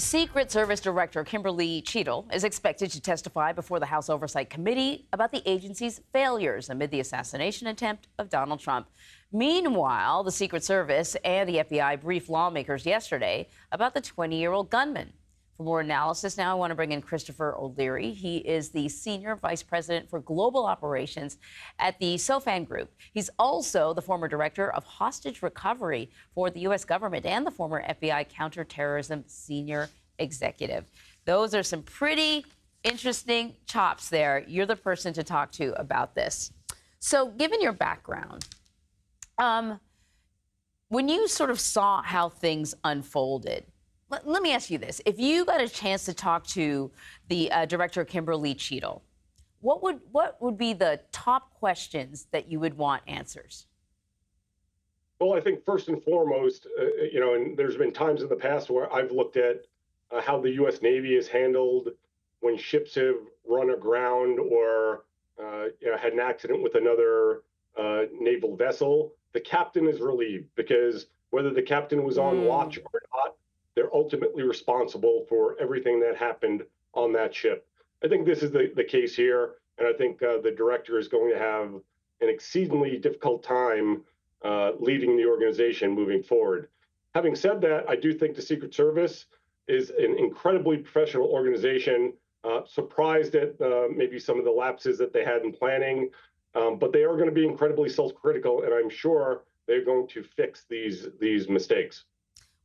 Secret Service Director Kimberly Cheadle is expected to testify before the House Oversight Committee about the agency's failures amid the assassination attempt of Donald Trump. Meanwhile, the Secret Service and the FBI briefed lawmakers yesterday about the 20-year-old gunman. For more analysis now, I want to bring in Christopher O'Leary. He is the Senior Vice President for Global Operations at the SOFAN Group. He's also the former Director of Hostage Recovery for the U.S. government and the former FBI Counterterrorism Senior Executive. Those are some pretty interesting chops there. You're the person to talk to about this. So given your background, when you sort of saw how things unfolded, let me ask you this. If you got a chance to talk to the director, Kimberly Cheadle, what would be the top questions that you would want answers? Well, I think first and foremost, and there's been times in the past where I've looked at how the U.S. Navy is handled when ships have run aground or had an accident with another naval vessel. The captain is relieved because whether the captain was on watch or not, they're ultimately responsible for everything that happened on that ship. I think this is the case here, and I think the director is going to have an exceedingly difficult time leading the organization moving forward. Having said that, I do think the Secret Service is an incredibly professional organization, surprised at maybe some of the lapses that they had in planning, but they are going to be incredibly self-critical, and I'm sure they're going to fix these mistakes.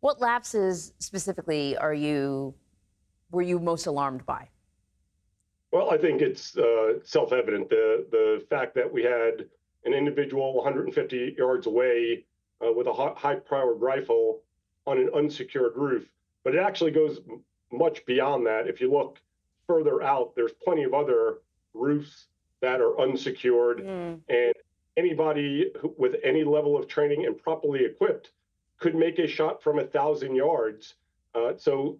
What lapses specifically were you most alarmed by? Well, I think it's self-evident. The fact that we had an individual 150 yards away with a high-powered rifle on an unsecured roof, but it actually goes much beyond that. If you look further out, there's plenty of other roofs that are unsecured, and anybody with any level of training and properly equipped could make a shot from 1,000 yards. So,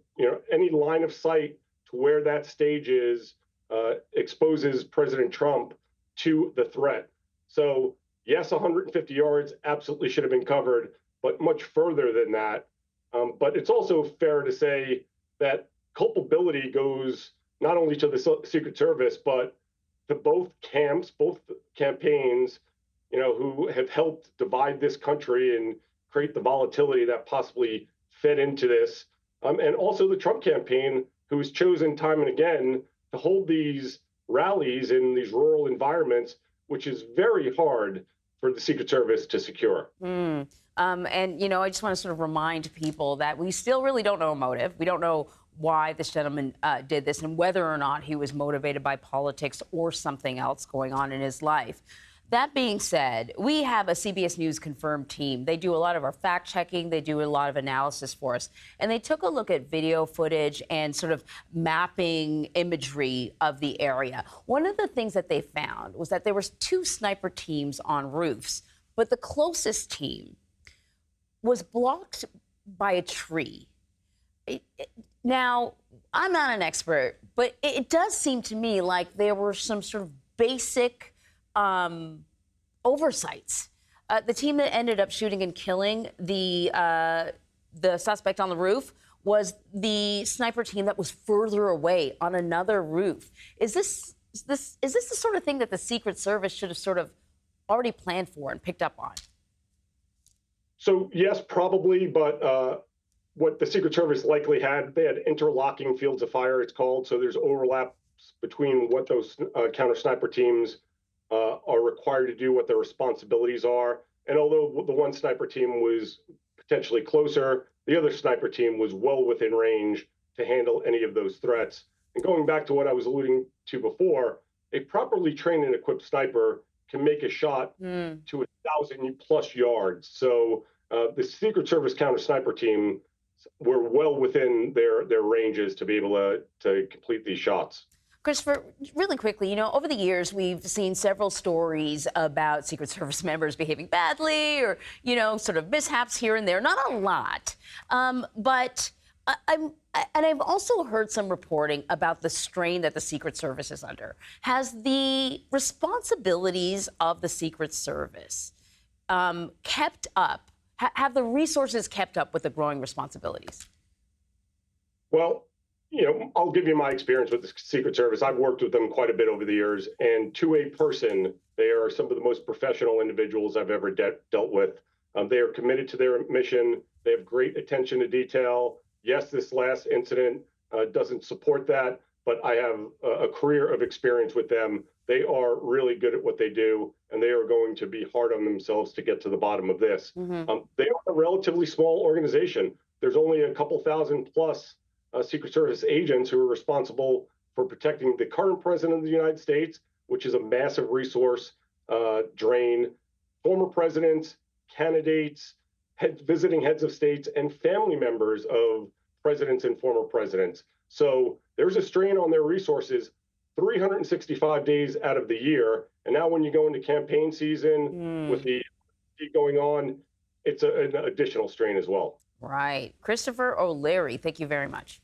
any line of sight to where that stage is exposes President Trump to the threat. So, yes, 150 yards absolutely should have been covered, but much further than that. But it's also fair to say that culpability goes not only to the Secret Service, but to both camps, both campaigns, who have helped divide this country and create the volatility that possibly fed into this. And also the Trump campaign, who has chosen time and again to hold these rallies in these rural environments, which is very hard for the Secret Service to secure. And, I just want to sort of remind people that we still really don't know a motive. We don't know why this gentleman did this and whether or not he was motivated by politics or something else going on in his life. That being said, we have a CBS News confirmed team. They do a lot of our fact checking. They do a lot of analysis for us. And they took a look at video footage and sort of mapping imagery of the area. One of the things that they found was that there was 2 sniper teams on roofs, but the closest team was blocked by a tree. Now, I'm not an expert, but it does seem to me like there were some sort of basic oversights. The team that ended up shooting and killing the suspect on the roof was the sniper team that was further away on another roof. Is this the sort of thing that the Secret Service should have sort of already planned for and picked up on? So yes, probably, but what the Secret Service likely had, they had interlocking fields of fire, it's called. So there's overlaps between what those counter sniper teams are required to do, what their responsibilities are. And although the one sniper team was potentially closer, the other sniper team was well within range to handle any of those threats. And going back to what I was alluding to before, a properly trained and equipped sniper can make a shot to 1,000+ yards. So the Secret Service counter sniper team were well within their ranges to be able to complete these shots. Christopher, really quickly, over the years, we've seen several stories about Secret Service members behaving badly or, sort of mishaps here and there. Not a lot. But I've also heard some reporting about the strain that the Secret Service is under. Has the responsibilities of the Secret Service kept up? Have the resources kept up with the growing responsibilities? Well, I'll give you my experience with the Secret Service. I've worked with them quite a bit over the years, and to a person, they are some of the most professional individuals I've ever dealt with. They are committed to their mission. They have great attention to detail. Yes, this last incident doesn't support that, but I have a career of experience with them. They are really good at what they do, and they are going to be hard on themselves to get to the bottom of this. Hmm. They are a relatively small organization. There's only a couple thousand plus Secret Service agents who are responsible for protecting the current president of the United States, which is a massive resource drain, former presidents, candidates, visiting heads of states, and family members of presidents and former presidents. So there's a strain on their resources 365 days out of the year. And now, when you go into campaign season with Mm, the going on, it's an additional strain as well. right. Christopher O'Leary, thank you very much.